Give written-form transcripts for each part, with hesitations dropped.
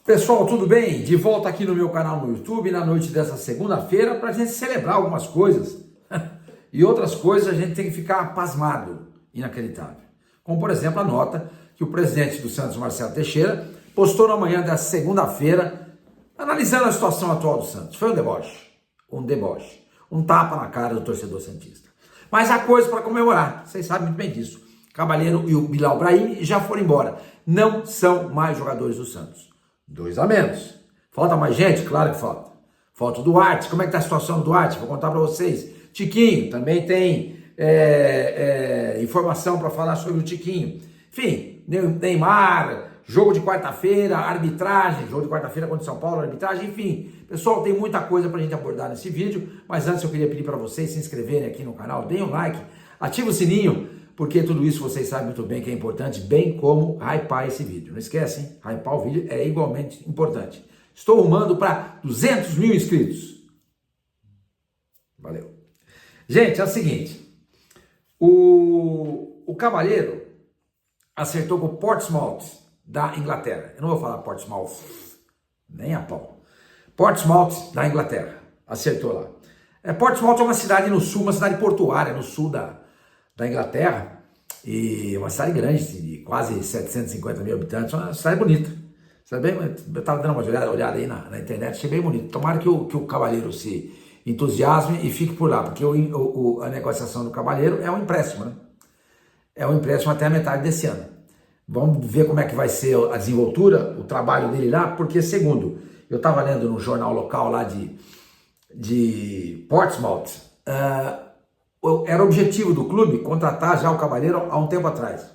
Pessoal, tudo bem? De volta aqui no meu canal no YouTube na noite dessa segunda-feira para a gente celebrar algumas coisas e outras coisas a gente tem que ficar pasmado, inacreditável. Como por exemplo a nota que o presidente do Santos, Marcelo Teixeira, postou na manhã dessa segunda-feira analisando a situação atual do Santos. Foi um deboche, um tapa na cara do torcedor santista. Mas há coisa para comemorar, vocês sabem muito bem disso. Cavaleiro e o Bilal Brahim já foram embora, não são mais jogadores do Santos. 2 a menos. Falta mais gente? Claro que falta. Falta o Duarte. Como é que tá a situação do Duarte? Vou contar para vocês. Tiquinho, também tem informação para falar sobre o Tiquinho. Enfim, Neymar, jogo de quarta-feira, arbitragem, jogo de quarta-feira contra o São Paulo, arbitragem, enfim. Pessoal, tem muita coisa para a gente abordar nesse vídeo, mas antes eu queria pedir para vocês se inscreverem aqui no canal, deem um like, ative o sininho, porque tudo isso vocês sabem muito bem que é importante, bem como hypar esse vídeo. Não esquece, hein? Hypar o vídeo é igualmente importante. Estou rumando para 200 mil inscritos. Valeu. Gente, é o seguinte. O Cavaleiro acertou com o Portsmouth da Inglaterra. Eu não vou falar Portsmouth, nem a pau. Portsmouth da Inglaterra. Acertou lá. Portsmouth é uma cidade no sul, uma cidade portuária no sul da Inglaterra, e uma cidade grande, de quase 750 mil habitantes, uma cidade bonita. Eu estava dando uma olhada aí na internet, achei bem bonito. Tomara que o Cavaleiro se entusiasme e fique por lá, porque a negociação do Cavaleiro é um empréstimo, né? É um empréstimo até a metade desse ano. Vamos ver como é que vai ser a desenvoltura, o trabalho dele lá, porque segundo, eu estava lendo no jornal local lá de Portsmouth, era o objetivo do clube contratar já o Cavaleiro há um tempo atrás.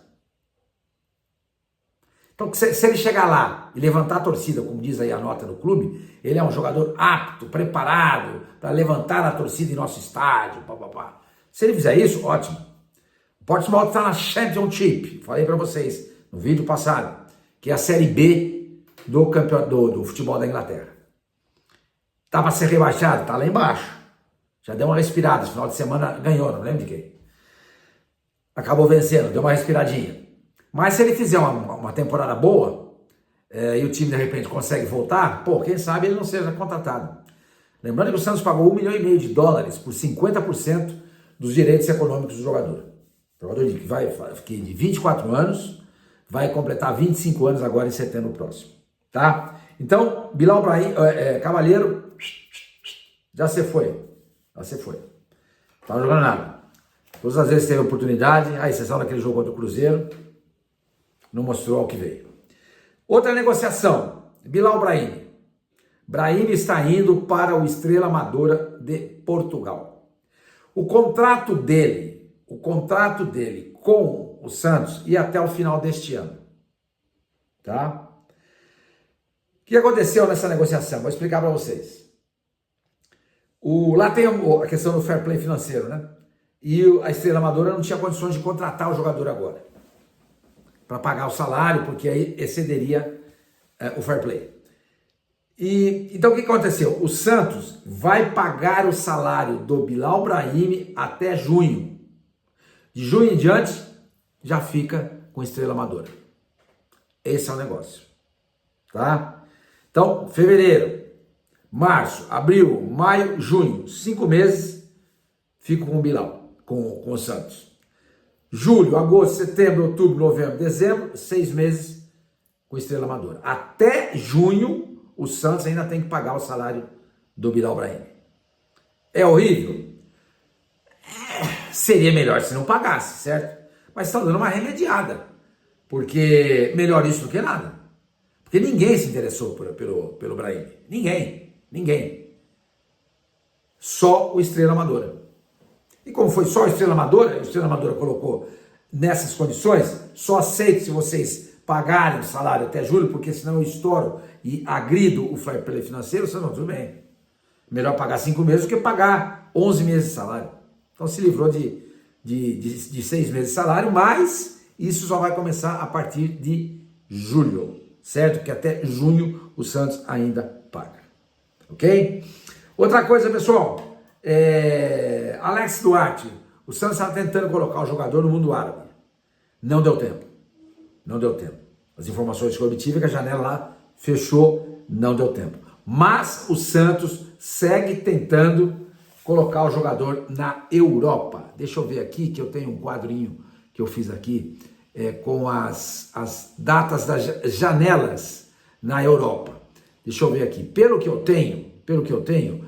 Então, se ele chegar lá e levantar a torcida, como diz aí a nota do clube, ele é um jogador apto, preparado para levantar a torcida em nosso estádio, papapá. Se ele fizer isso, ótimo. O Portsmouth está na Championship, falei para vocês no vídeo passado, que é a Série B do futebol da Inglaterra. Tá para ser rebaixado? Tá lá embaixo. Já deu uma respirada, esse final de semana ganhou, não lembro de quem. Acabou vencendo, deu uma respiradinha. Mas se ele fizer uma temporada boa, e o time de repente consegue voltar, quem sabe ele não seja contratado. Lembrando que o Santos pagou $1,5 milhão por 50% dos direitos econômicos do jogador. O jogador que de 24 anos, vai completar 25 anos agora em setembro próximo. Tá? Então, Bilal Brahim, Cavaleiro, já se foi. Você foi. Estava jogando nada. Todas as vezes teve oportunidade, a exceção daquele jogo contra o Cruzeiro, não mostrou ao que veio. Outra negociação, Bilal Brahim. Brahim está indo para o Estrela Amadora de Portugal. O contrato dele com o Santos ia até o final deste ano. Tá? O que aconteceu nessa negociação? Vou explicar para vocês. Lá tem a questão do fair play financeiro, né? E a Estrela Amadora não tinha condições de contratar o jogador agora para pagar o salário, porque aí excederia o fair play. Então o que aconteceu? O Santos vai pagar o salário do Bilal Brahim até junho. De junho em diante, já fica com Estrela Amadora. Esse é o negócio. Tá? Então, fevereiro, março, abril, maio, junho, 5 meses, fico com o Bilal, com o Santos. Julho, agosto, setembro, outubro, novembro, dezembro, 6 meses com Estrela Amadora. Até junho, o Santos ainda tem que pagar o salário do Bilal Brahim. É horrível? Seria melhor se não pagasse, certo? Mas está dando uma remediada, porque melhor isso do que nada. Porque ninguém se interessou pelo Brahim. Ninguém. Só o Estrela Amadora. E como foi só o Estrela Amadora colocou nessas condições, só aceito se vocês pagarem o salário até julho, porque senão eu estouro e agrido o fair play financeiro, senão tudo bem. Melhor pagar 5 meses do que pagar 11 meses de salário. Então se livrou de 6 meses de salário, mas isso só vai começar a partir de julho, certo? Que até junho o Santos ainda paga. Ok? Outra coisa, pessoal, Alex Duarte, o Santos estava tentando colocar o jogador no mundo árabe. Não deu tempo. As informações que eu obtive é que a janela lá Fechou, não deu tempo. Mas o Santos segue tentando colocar o jogador na Europa. Deixa eu ver aqui, que eu tenho um quadrinho que eu fiz aqui, com as datas das janelas na Europa. Deixa eu ver aqui. Pelo que eu tenho,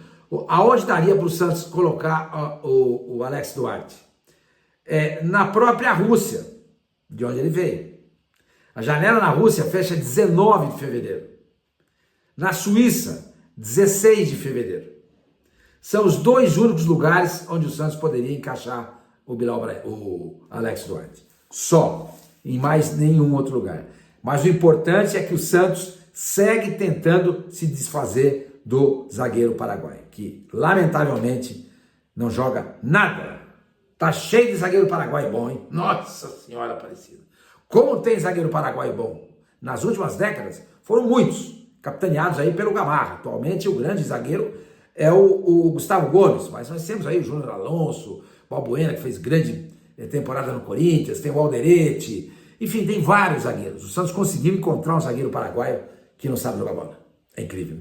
aonde daria para o Santos colocar o Alex Duarte? Na própria Rússia, de onde ele veio. A janela na Rússia fecha 19 de fevereiro. Na Suíça, 16 de fevereiro. São os dois únicos lugares onde o Santos poderia encaixar o Alex Duarte. Só, em mais nenhum outro lugar. Mas o importante é que o Santos segue tentando se desfazer do zagueiro paraguaio, que lamentavelmente não joga nada. Tá cheio de zagueiro paraguaio bom, hein? Nossa Senhora Aparecida. Como tem zagueiro paraguaio bom? Nas últimas décadas foram muitos, capitaneados aí pelo Gamarra. Atualmente o grande zagueiro é o Gustavo Gomes, mas nós temos aí o Júnior Alonso, o Balbuena, que fez grande temporada no Corinthians, tem o Alderete, enfim, tem vários zagueiros. O Santos conseguiu encontrar um zagueiro paraguaio que não sabe jogar bola. É incrível.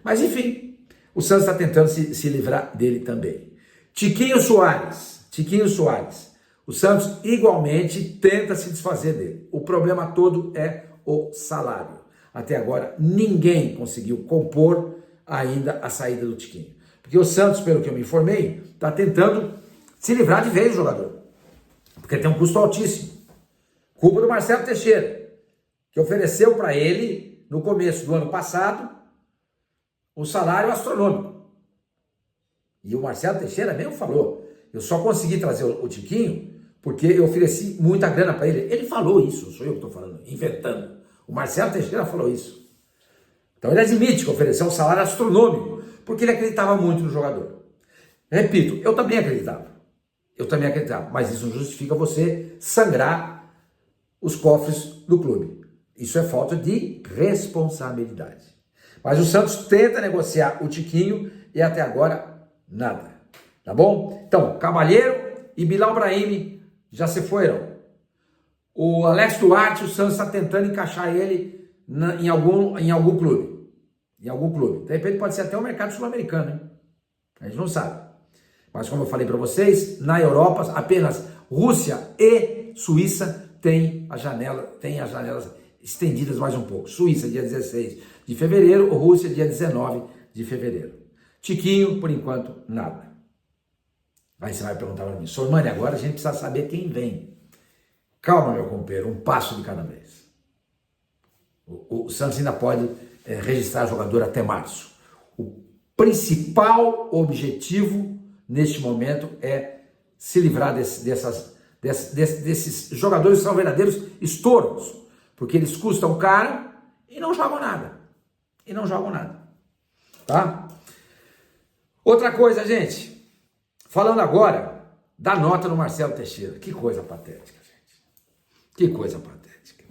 Mas enfim, o Santos está tentando se livrar dele também. Tiquinho Soares. O Santos igualmente tenta se desfazer dele. O problema todo é o salário. Até agora, ninguém conseguiu compor ainda a saída do Tiquinho. Porque o Santos, pelo que eu me informei, está tentando se livrar de vez do jogador. Porque tem um custo altíssimo. Culpa do Marcelo Teixeira, que ofereceu para ele, no começo do ano passado, um salário astronômico. E o Marcelo Teixeira mesmo falou, eu só consegui trazer o Tiquinho porque eu ofereci muita grana para ele. Ele falou isso, sou eu que estou falando, inventando. O Marcelo Teixeira falou isso. Então ele admite que ofereceu um salário astronômico, porque ele acreditava muito no jogador. Repito, eu também acreditava, mas isso não justifica você sangrar os cofres do clube. Isso é falta de responsabilidade. Mas o Santos tenta negociar o Tiquinho e até agora nada. Tá bom? Então, Cavalheiro e Bilal Brahimi já se foram. O Alex Duarte, o Santos está tentando encaixar ele em algum clube. De repente pode ser até o mercado sul-americano, hein? A gente não sabe. Mas como eu falei para vocês, na Europa apenas Rússia e Suíça têm as janelas estendidas mais um pouco. Suíça dia 16 de fevereiro, Rússia dia 19 de fevereiro. Tiquinho, por enquanto, nada. Aí você vai perguntar para mim, Sormani, agora a gente precisa saber quem vem. Calma, meu companheiro, um passo de cada vez. O Santos ainda pode registrar jogador até março. O principal objetivo neste momento é se livrar desses jogadores que são verdadeiros estorvos, porque eles custam caro e não jogam nada. Tá? Outra coisa, gente, falando agora da nota no Marcelo Teixeira. Que coisa patética, gente. Que coisa patética.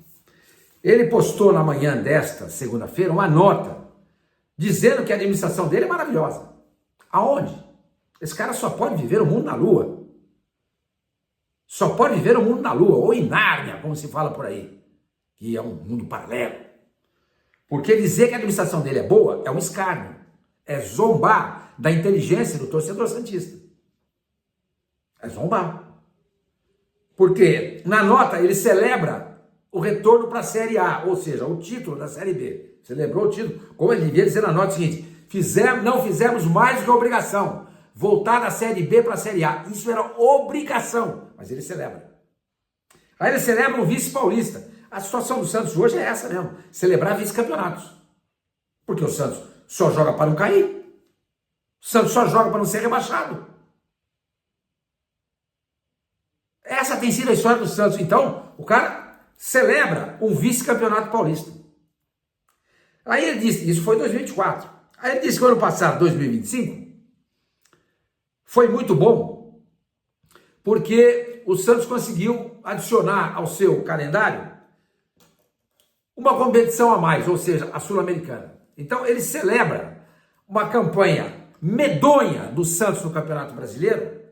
Ele postou na manhã desta segunda-feira uma nota dizendo que a administração dele é maravilhosa. Aonde? Esse cara só pode viver o mundo na Lua. Só pode viver o mundo na Lua, ou em Nárnia, como se fala por aí, que é um mundo paralelo. Porque dizer que a administração dele é boa é um escárnio. É zombar da inteligência do torcedor santista. É zombar. Porque na nota ele celebra o retorno para a Série A, ou seja, o título da Série B. Celebrou o título, como ele devia dizer na nota seguinte, não fizemos mais do que a obrigação, voltar da Série B para a Série A. Isso era obrigação, mas ele celebra. Aí ele celebra um vice-paulista. A situação do Santos hoje é essa mesmo, celebrar vice-campeonatos. Porque o Santos só joga para não cair. O Santos só joga para não ser rebaixado. Essa tem sido a história do Santos. Então, o cara celebra um vice-campeonato paulista. Aí ele disse, isso foi em 2024. Aí ele disse que o ano passado, 2025, foi muito bom, porque o Santos conseguiu adicionar ao seu calendário uma competição a mais, ou seja, a Sul-Americana. Então ele celebra uma campanha medonha do Santos no Campeonato Brasileiro,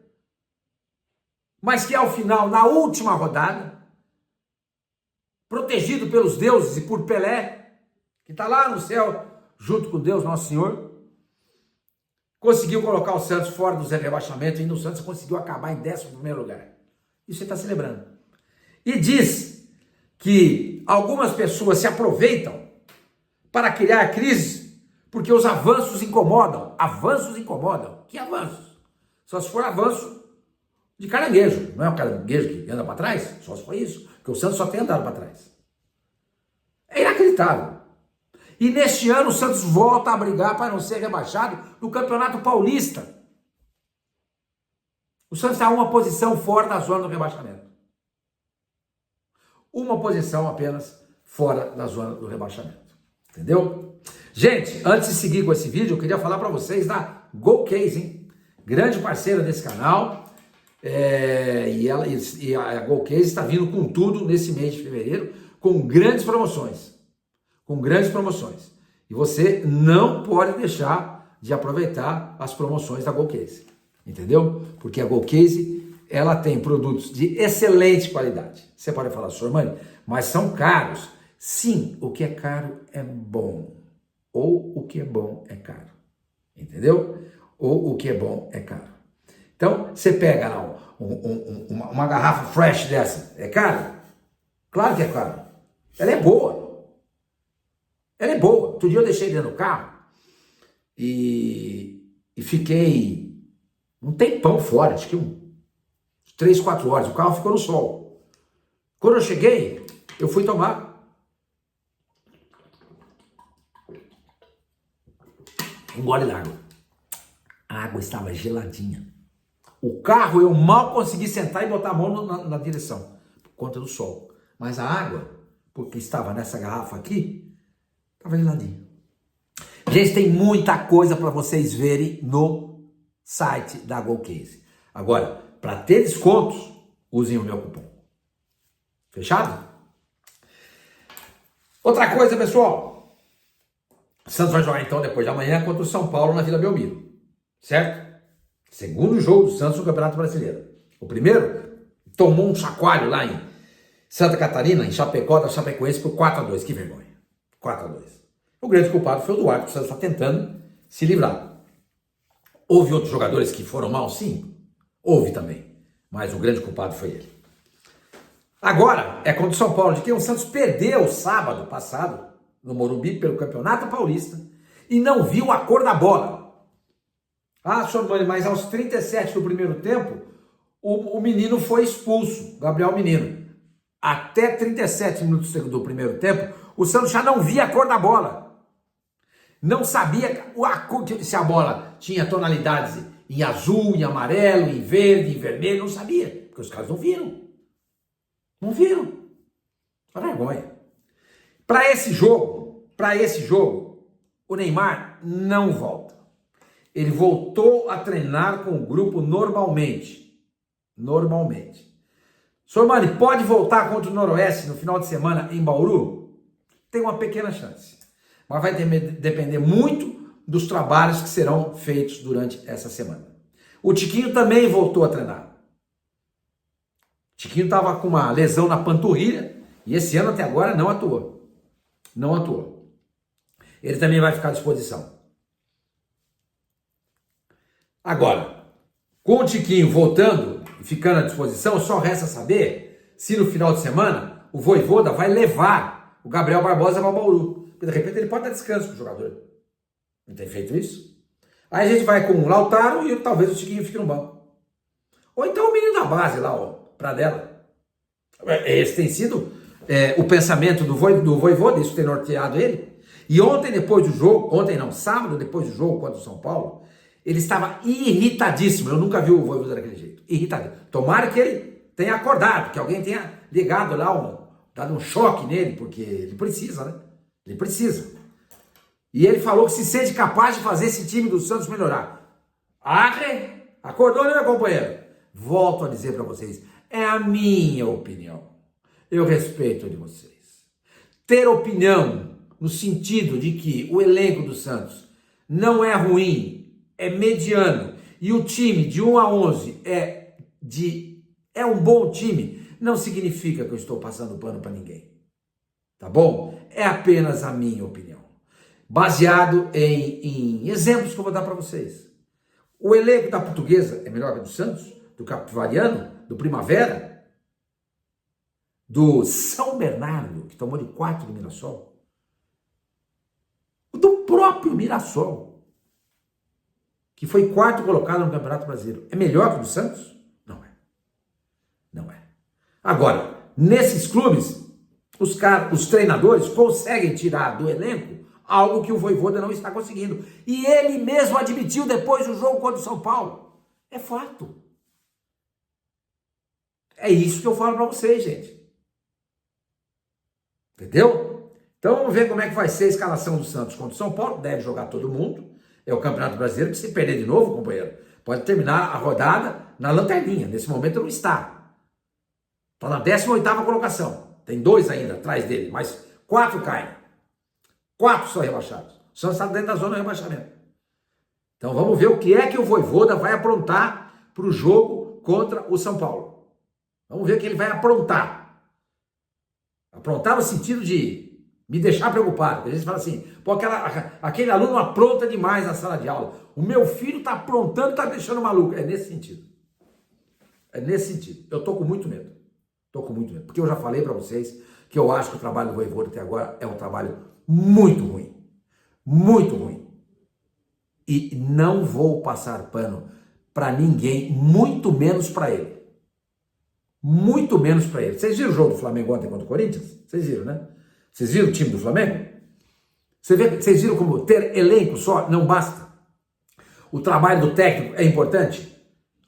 mas que ao final, na última rodada, protegido pelos deuses e por Pelé, que está lá no céu, junto com Deus, nosso Senhor, conseguiu colocar o Santos fora do rebaixamento, e no Santos conseguiu acabar em 11º lugar. Isso ele está celebrando. E diz que algumas pessoas se aproveitam para criar crise, porque os avanços incomodam. Avanços incomodam. Que avanços? Só se for avanço de caranguejo. Não é o caranguejo que anda para trás? Só se for isso. Porque o Santos só tem andado para trás. É inacreditável. E neste ano o Santos volta a brigar para não ser rebaixado no Campeonato Paulista. O Santos está uma posição fora da zona do rebaixamento. Uma posição apenas fora da zona do rebaixamento. Entendeu? Gente, antes de seguir com esse vídeo, eu queria falar para vocês da GoCase, hein? Grande parceira desse canal. E a GoCase está vindo com tudo nesse mês de fevereiro, com grandes promoções. Com grandes promoções. E você não pode deixar de aproveitar as promoções da GoCase. Entendeu? Porque a GoCase, ela tem produtos de excelente qualidade. Você pode falar, senhor Mani, mas são caros. Sim, o que é caro é bom. Ou o que é bom é caro. Entendeu? Ou o que é bom é caro. Então, você pega lá uma garrafa fresh dessa, é caro? Claro que é caro. Ela é boa. Ela é boa. Outro dia eu deixei dentro do carro e fiquei um tempão fora, acho que 3, 4 horas. O carro ficou no sol. Quando eu cheguei, eu fui tomar um gole d'água. A água estava geladinha. O carro, eu mal consegui sentar e botar a mão na direção, por conta do sol. Mas a água, porque estava nessa garrafa aqui, estava geladinha. Gente, tem muita coisa para vocês verem no site da GoCase. Agora, para ter descontos, usem o meu cupom. Fechado? Outra coisa, pessoal. O Santos vai jogar então depois de amanhã contra o São Paulo na Vila Belmiro. Certo? Segundo jogo do Santos no Campeonato Brasileiro. O primeiro tomou um chacoalho lá em Santa Catarina, em Chapecó, da Chapecoense, por 4-2. Que vergonha. 4-2. O grande culpado foi o Duarte, que o Santos está tentando se livrar. Houve outros jogadores que foram mal? Sim. Houve também. Mas o grande culpado foi ele. Agora, é contra o São Paulo, de quem o Santos perdeu sábado passado, no Morumbi, pelo Campeonato Paulista, e não viu a cor da bola. Ah, senhor Mani, mas aos 37 do primeiro tempo, o menino foi expulso, Gabriel Menino. Até 37 minutos do primeiro tempo, o Santos já não via a cor da bola. Não sabia se a bola tinha tonalidades em azul, em amarelo, em verde, em vermelho, não sabia, porque os caras não viram. Não viram. Uma vergonha. Para esse jogo, o Neymar não volta. Ele voltou a treinar com o grupo normalmente. Senhor Mani, pode voltar contra o Noroeste no final de semana em Bauru? Tem uma pequena chance. Mas vai depender muito dos trabalhos que serão feitos durante essa semana. O Tiquinho também voltou a treinar. O Tiquinho estava com uma lesão na panturrilha e esse ano até agora não atuou. Ele também vai ficar à disposição. Agora, com o Tiquinho voltando e ficando à disposição, só resta saber se no final de semana o Vojvoda vai levar o Gabriel Barbosa para o Bauru. Porque de repente ele pode dar descanso para o jogador. Não tem feito isso? Aí a gente vai com o Lautaro e talvez o Tiquinho fique no banco. Ou então o menino da base lá, ó, para dela. Esse tem sido o pensamento do Vojvoda, isso tem norteado ele. E ontem, depois do jogo, sábado, depois do jogo contra o São Paulo, ele estava irritadíssimo. Eu nunca vi o Vojvoda daquele jeito. Irritadíssimo. Tomara que ele tenha acordado, que alguém tenha ligado lá, dado um choque nele, porque ele precisa, né? Ele precisa. E ele falou que se sente capaz de fazer esse time do Santos melhorar. Acordou, né, meu companheiro? Volto a dizer para vocês, é a minha opinião. Eu respeito a de vocês. Ter opinião no sentido de que o elenco do Santos não é ruim, é mediano, e o time de 1 a 11 é um bom time, não significa que eu estou passando pano para ninguém. Tá bom? É apenas a minha opinião. baseado em exemplos que eu vou dar para vocês. O elenco da Portuguesa é melhor que o do Santos, do Capivariano, do Primavera, do São Bernardo, que tomou de 4 do Mirassol, do próprio Mirassol, que foi quarto colocado no Campeonato Brasileiro. É melhor que o do Santos? Não é. Não é. Agora, nesses clubes, os treinadores conseguem tirar do elenco algo que o Vojvoda não está conseguindo. E ele mesmo admitiu depois do jogo contra o São Paulo. É fato. É isso que eu falo para vocês, gente. Entendeu? Então vamos ver como é que vai ser a escalação do Santos contra o São Paulo. Deve jogar todo mundo. É o Campeonato Brasileiro, que se perder de novo, companheiro, pode terminar a rodada na lanterninha. Nesse momento não está. Está na 18ª colocação. Tem 2 ainda atrás dele, mas 4 caem. 4 são rebaixados. O Santos está dentro da zona de rebaixamento. Então vamos ver o que é que o Vojvoda vai aprontar para o jogo contra o São Paulo. Vamos ver o que ele vai aprontar. Aprontar no sentido de me deixar preocupado. A gente fala assim, pô, aquele aluno apronta demais na sala de aula. O meu filho está aprontando, está deixando maluco. É nesse sentido. É nesse sentido. Eu estou com muito medo. Estou com muito medo. Porque eu já falei para vocês que eu acho que o trabalho do Vojvoda até agora é um trabalho muito ruim. Muito ruim. E não vou passar pano para ninguém, muito menos para ele. Muito menos para ele. Vocês viram o jogo do Flamengo ontem contra o Corinthians? Vocês viram, né? Vocês viram o time do Flamengo? Vocês viram como ter elenco só não basta? O trabalho do técnico é importante?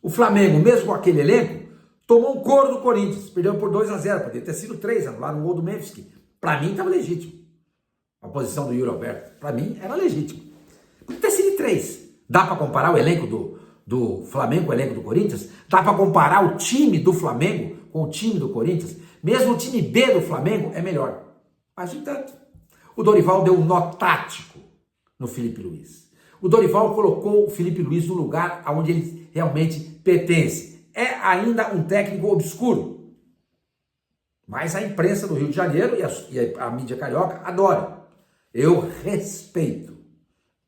O Flamengo, mesmo com aquele elenco, tomou um couro do Corinthians. Perdeu por 2-0. Poderia ter sido 3, lá no gol do Memphis, que para mim estava legítimo. A posição do Yuri Alberto, para mim, era legítimo. Podia ter sido 3. Dá para comparar o elenco do Flamengo com o elenco do Corinthians? Dá para comparar o time do Flamengo com o time do Corinthians? Mesmo o time B do Flamengo é melhor. Mas, no entanto, o Dorival deu um nó tático no Felipe Luiz. O Dorival colocou o Felipe Luiz no lugar onde ele realmente pertence. É ainda um técnico obscuro. Mas a imprensa do Rio de Janeiro e a mídia carioca adora. Eu respeito.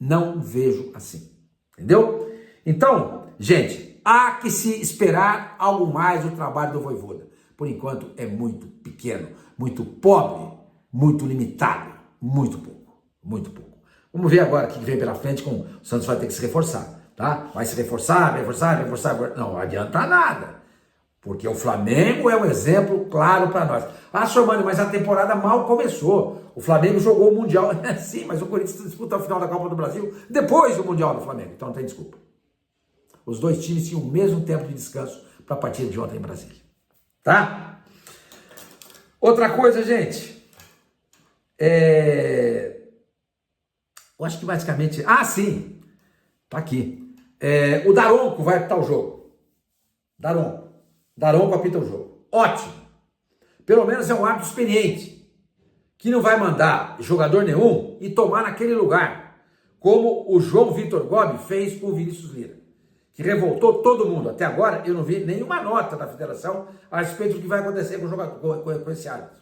Não vejo assim. Entendeu? Então, gente, há que se esperar algo mais do trabalho do Vojvoda. Por enquanto é muito pequeno, muito pobre, muito limitado, muito pouco, muito pouco. Vamos ver agora o que vem pela frente, com o Santos vai ter que se reforçar, tá? Vai se reforçar. Não adianta nada, porque o Flamengo é um exemplo claro para nós. Ah, Sormani, mas a temporada mal começou. O Flamengo jogou o Mundial. Sim, mas o Corinthians disputa a final da Copa do Brasil depois do Mundial do Flamengo, então não tem desculpa. Os dois times tinham o mesmo tempo de descanso para a partida de ontem em Brasília, tá? Outra coisa, gente, eu acho que basicamente... Ah, sim, tá aqui. O Daronco vai apitar o jogo. Daronco apita o jogo. Ótimo. Pelo menos é um árbitro experiente, que não vai mandar jogador nenhum e tomar naquele lugar, como o João Vitor Gobi fez com o Vinícius Lira, que revoltou todo mundo. Até agora eu não vi nenhuma nota da federação a respeito do que vai acontecer com o jogador, com esse árbitro.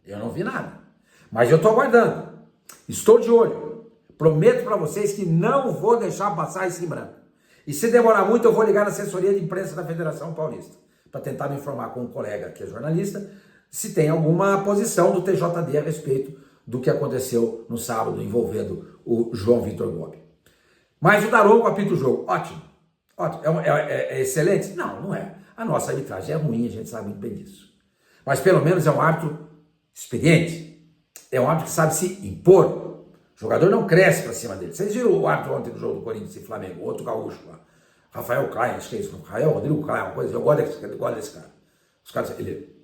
Eu não vi nada. Mas eu estou aguardando. Estou de olho. Prometo para vocês que não vou deixar passar isso em branco. E se demorar muito, eu vou ligar na assessoria de imprensa da Federação Paulista para tentar me informar com um colega que é jornalista se tem alguma posição do TJD a respeito do que aconteceu no sábado envolvendo o João Vitor Gobi. Mas o Daronco apita o jogo. Ótimo. Ótimo. É excelente? Não, não é. A nossa arbitragem é ruim, a gente sabe muito bem disso. Mas pelo menos é um árbitro experiente. É um árbitro que sabe se impor. O jogador não cresce para cima dele. Vocês viram o árbitro ontem no jogo do Corinthians e Flamengo? Outro gaúcho lá. Rafael Klein, acho que é isso. Rafael Rodrigo Klein, uma coisa. Eu gosto desse cara. Os caras, ele...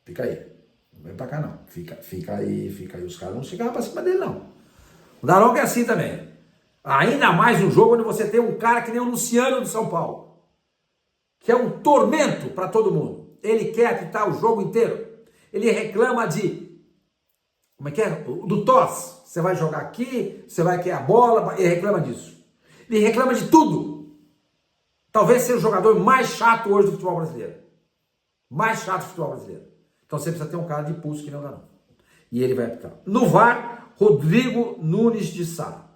Fica aí. Não vem pra cá, não. Fica aí. Os caras não chegavam pra cima dele, não. O Daronco é assim também. Ainda mais um jogo onde você tem um cara que nem o Luciano do São Paulo, que é um tormento para todo mundo. Ele quer apitar o jogo inteiro. Ele reclama de... Como é que é? Do tosse. Você vai jogar aqui, você vai querer a bola, ele reclama disso. Ele reclama de tudo. Talvez seja o jogador mais chato hoje do futebol brasileiro. Mais chato do futebol brasileiro. Então você precisa ter um cara de pulso que não dá não. E ele vai apitar. No VAR, Rodrigo Nunes de Sá.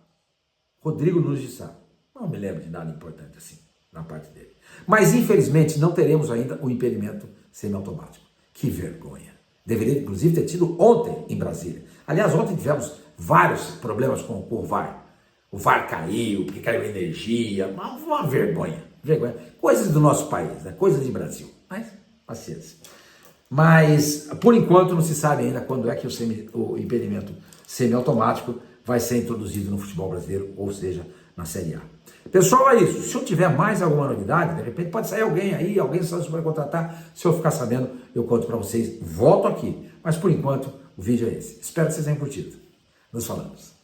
Rodrigo Nunes de Sá. Não me lembro de nada importante assim na parte dele. Mas, infelizmente, não teremos ainda o impedimento semiautomático. Que vergonha. Deveria, inclusive, ter tido ontem em Brasília. Aliás, ontem tivemos vários problemas com o VAR. O VAR caiu, porque caiu energia. Uma vergonha. Vergonha. Coisas do nosso país, né? Coisas de Brasil. Mas, paciência. Mas, por enquanto, não se sabe ainda quando é que o impedimento semiautomático vai ser introduzido no futebol brasileiro, ou seja, na Série A. Pessoal, é isso. Se eu tiver mais alguma novidade, de repente pode sair alguém aí, alguém só vai contratar. Se eu ficar sabendo, eu conto para vocês. Volto aqui. Mas, por enquanto, o vídeo é esse. Espero que vocês tenham curtido. Nos falamos.